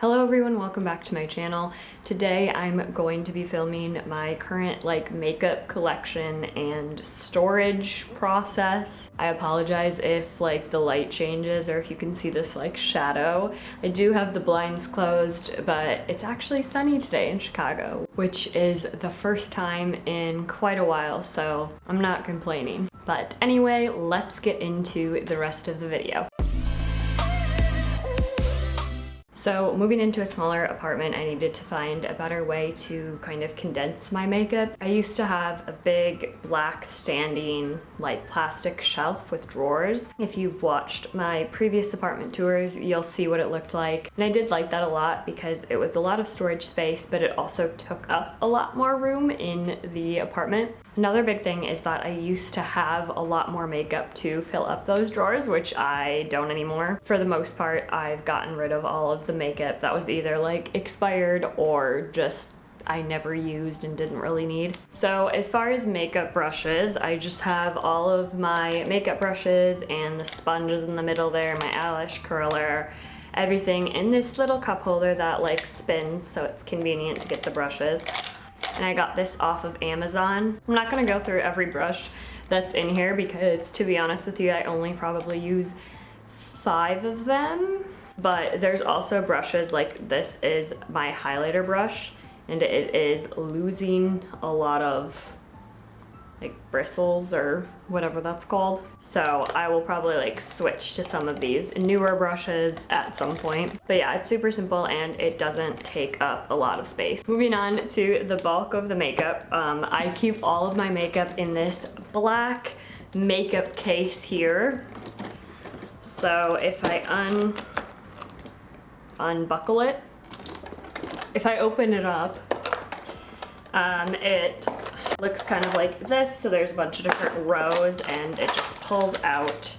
Hello everyone, welcome back to my channel. Today I'm going to be filming my current makeup collection and storage process. I apologize if the light changes or if you can see this shadow. I do have the blinds closed, but it's actually sunny today in Chicago, which is the first time in quite a while, so I'm not complaining. But anyway, let's get into the rest of the video. So moving into a smaller apartment, I needed to find a better way to kind of condense my makeup. I used to have a big black standing plastic shelf with drawers. If you've watched my previous apartment tours, you'll see what it looked like. And I did like that a lot because it was a lot of storage space, but it also took up a lot more room in the apartment. Another big thing is that I used to have a lot more makeup to fill up those drawers, which I don't anymore. For the most part, I've gotten rid of all of the makeup that was either expired or just I never used and didn't really need. So as far as makeup brushes, I just have all of my makeup brushes and the sponges in the middle there, my eyelash curler, everything in this little cup holder that spins, so it's convenient to get the brushes. And I got this off of Amazon. I'm not gonna go through every brush that's in here because, to be honest with you, I only probably use 5 of them. But there's also brushes this is my highlighter brush, and it is losing a lot of bristles or whatever that's called. So I will probably switch to some of these newer brushes at some point. But yeah, it's super simple and it doesn't take up a lot of space. Moving on to the bulk of the makeup. I keep all of my makeup in this black makeup case here. So if I unbuckle it, if I open it up, it looks kind of like this. So there's a bunch of different rows and it just pulls out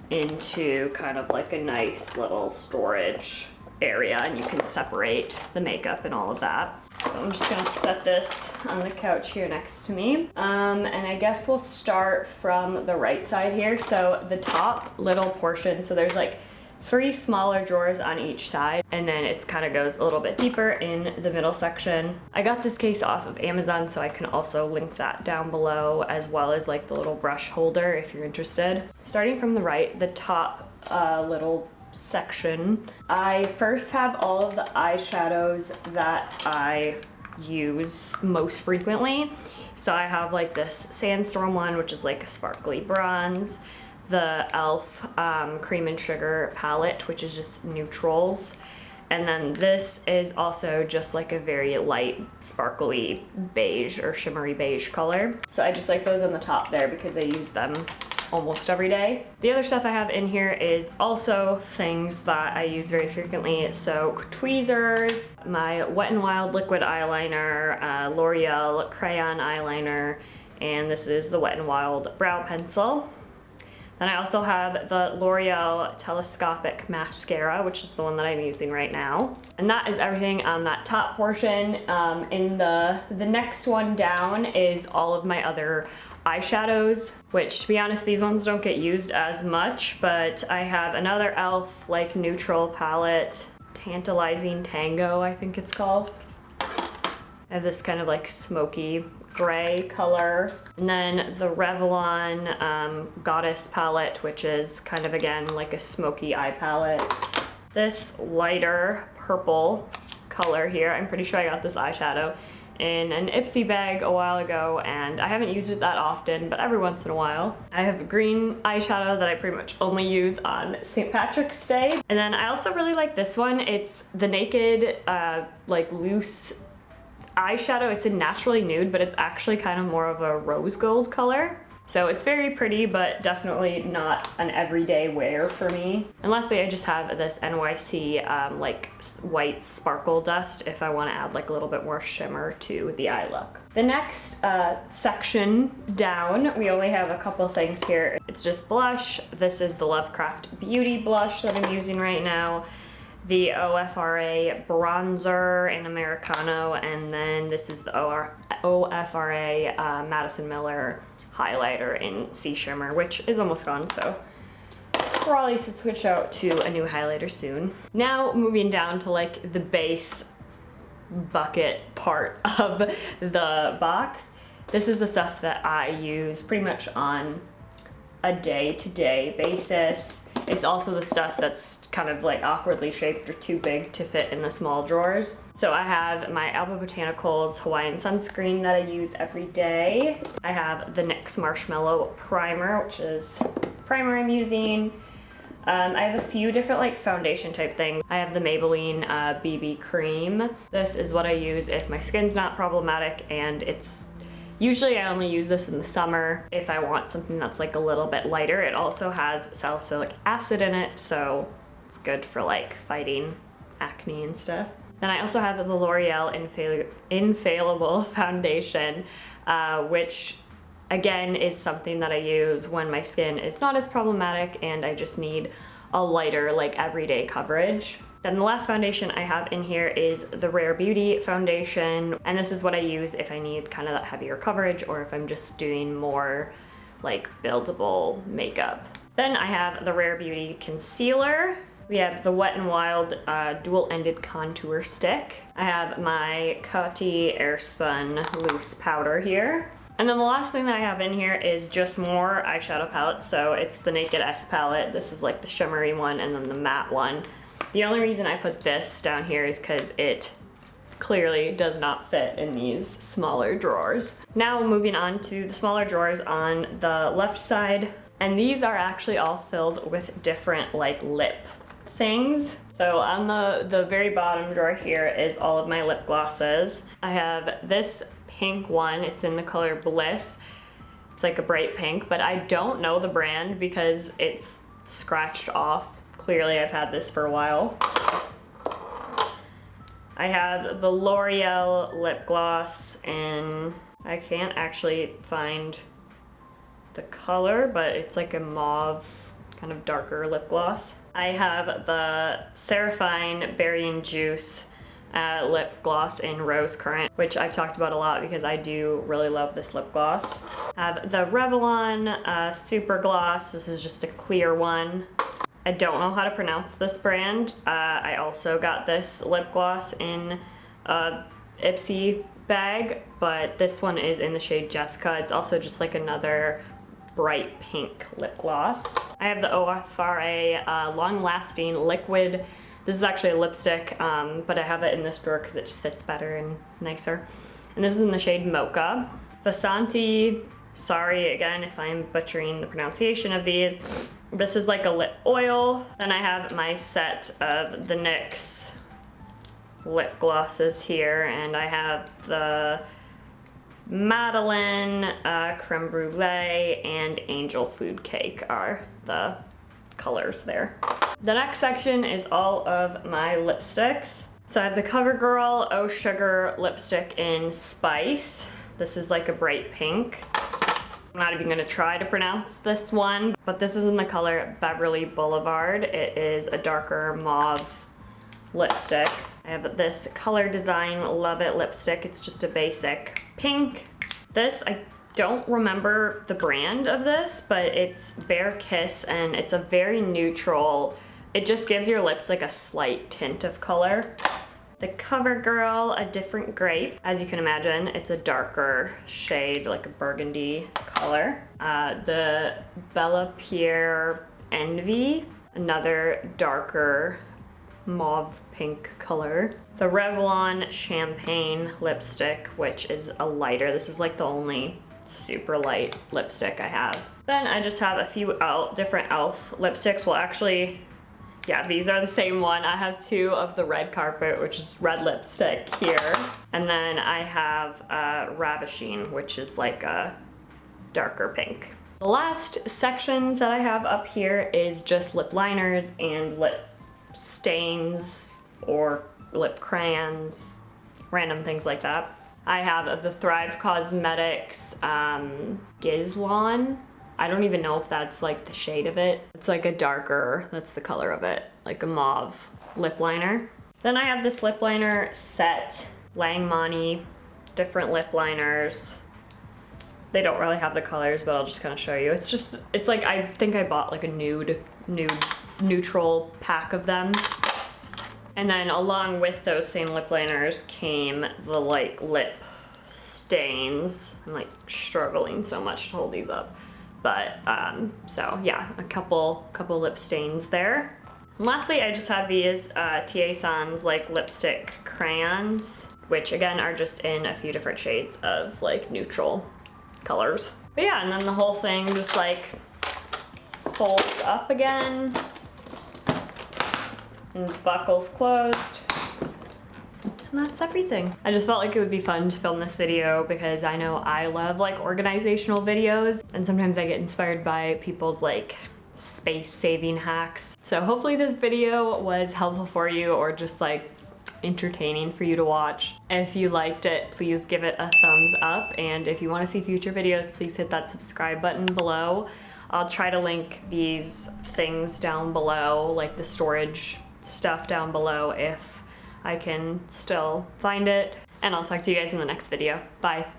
into kind of a nice little storage area, and you can separate the makeup and all of that. So I'm just gonna set this on the couch here next to me. And I guess we'll start from the right side here. So the top little portion, so there's 3 smaller drawers on each side, and then it kind of goes a little bit deeper in the middle section. I got this case off of Amazon, so I can also link that down below, as well as the little brush holder if you're interested. Starting from the right, the top little section, I first have all of the eyeshadows that I use most frequently. So I have this Sandstorm one, which is a sparkly bronze, the e.l.f. Cream and Sugar palette, which is just neutrals. And then this is also just a very light, sparkly beige or shimmery beige color. So I just like those on the top there because I use them almost every day. The other stuff I have in here is also things that I use very frequently. So tweezers, my Wet n Wild liquid eyeliner, L'Oreal crayon eyeliner, and this is the Wet n Wild brow pencil. Then I also have the L'Oreal Telescopic Mascara, which is the one that I'm using right now. And that is everything on that top portion. In the next one down is all of my other eyeshadows, which, to be honest, these ones don't get used as much, but I have another e.l.f. neutral palette, Tantalizing Tango, I think it's called. I have this kind of smoky gray color. And then the Revlon Goddess palette, which is kind of, again, a smoky eye palette. This lighter purple color here, I'm pretty sure I got this eyeshadow in an Ipsy bag a while ago, and I haven't used it that often, but every once in a while. I have a green eyeshadow that I pretty much only use on St. Patrick's Day. And then I also really like this one. It's the Naked loose eyeshadow. It's a naturally nude, but it's actually kind of more of a rose gold color. So it's very pretty, but definitely not an everyday wear for me. And lastly, I just have this NYC white sparkle dust if I want to add a little bit more shimmer to the eye look. The next section down, we only have a couple things here. It's just blush. This is the Lovecraft Beauty blush that I'm using right now, the OFRA bronzer in Americano, and then this is the OFRA Madison Miller highlighter in Sea Shimmer, which is almost gone, so probably should switch out to a new highlighter soon. Now moving down to like the base bucket part of the box. This is the stuff that I use pretty much on a day-to-day basis. It's also the stuff that's kind of like awkwardly shaped or too big to fit in the small drawers. So I have my Alba Botanicals Hawaiian sunscreen that I use every day. I have the NYX Marshmallow Primer, which is the primer I'm using. I have a few different like foundation type things. I have the Maybelline BB Cream. This is what I use if my skin's not problematic, and it's usually I only use this in the summer if I want something that's like a little bit lighter. It also has salicylic acid in it, so it's good for like fighting acne and stuff. Then I also have the L'Oreal Infallible Foundation, which again is something that I use when my skin is not as problematic and I just need a lighter like everyday coverage. Then the last foundation I have in here is the Rare Beauty foundation, and this is what I use if I need kind of that heavier coverage or if I'm just doing more like buildable makeup. Then I have the Rare Beauty concealer. We have the Wet n Wild dual-ended contour stick. I have my Coty Airspun loose powder here. And then the last thing that I have in here is just more eyeshadow palettes. So it's the Naked S palette. This is like the shimmery one and then the matte one. The only reason I put this down here is because it clearly does not fit in these smaller drawers. Now moving on to the smaller drawers on the left side. And these are actually all filled with different like lip things. So on the very bottom drawer here is all of my lip glosses. I have this pink one, it's in the color Bliss. It's like a bright pink, but I don't know the brand because it's scratched off. Clearly I've had this for a while. I have the L'Oreal lip gloss, and I can't actually find the color, but it's like a mauve, kind of darker lip gloss. I have the Serafine Berry and Juice lip gloss in Rose Current, which I've talked about a lot because I do really love this lip gloss. I have the Revlon Super Gloss. This is just a clear one. I don't know how to pronounce this brand. I also got this lip gloss in a Ipsy bag, but this one is in the shade Jessica. It's also just like another bright pink lip gloss. I have the OFRA Long Lasting Liquid. This is actually a lipstick, but I have it in this drawer because it just fits better and nicer. And this is in the shade Mocha. Vasanti, sorry again if I'm butchering the pronunciation of these. This is like a lip oil. Then I have my set of the NYX lip glosses here, and I have the Madeline Creme Brulee and Angel Food Cake are the colors there. The next section is all of my lipsticks. So I have the CoverGirl Oh Sugar lipstick in Spice. This is like a bright pink. I'm not even gonna try to pronounce this one, but this is in the color Beverly Boulevard. It is a darker mauve lipstick. I have this Color Design Love It lipstick. It's just a basic pink. This, I don't remember the brand of this, but it's Bare Kiss, and it's a very neutral, it just gives your lips like a slight tint of color. The CoverGirl, A Different Grape. As you can imagine, it's a darker shade, like a burgundy color. The Bella Pierre Envy, another darker mauve pink color. The Revlon Champagne lipstick, which is a lighter. This is like the only super light lipstick I have. Then I just have a few different e.l.f. lipsticks. Well, actually, yeah, these are the same one. I have two of the Red Carpet, which is red lipstick here. And then I have Ravishing, which is like a darker pink. The last section that I have up here is just lip liners and lip stains or lip crayons, random things like that. I have the Thrive Cosmetics Gizlon. I don't even know if that's like the shade of it. It's like a darker, that's the color of it, like a mauve lip liner. Then I have this lip liner set, Langmani, different lip liners. They don't really have the colors, but I'll just kind of show you. It's like, I think I bought like a nude neutral pack of them. And then along with those same lip liners came the like lip stains. I'm like struggling so much to hold these up. But so yeah, a couple lip stains there. And lastly, I just have these TA Sans like lipstick crayons, which again are just in a few different shades of like neutral colors. But yeah, and then the whole thing just like folds up again and buckles closed. And that's everything. I just felt like it would be fun to film this video because I know I love like organizational videos, and sometimes I get inspired by people's like space saving hacks. So hopefully this video was helpful for you, or just like entertaining for you to watch. If you liked it, please give it a thumbs up, and if you want to see future videos, please hit that subscribe button below. I'll try to link these things down below, like the storage stuff down below, if I can still find it. And I'll talk to you guys in the next video. Bye.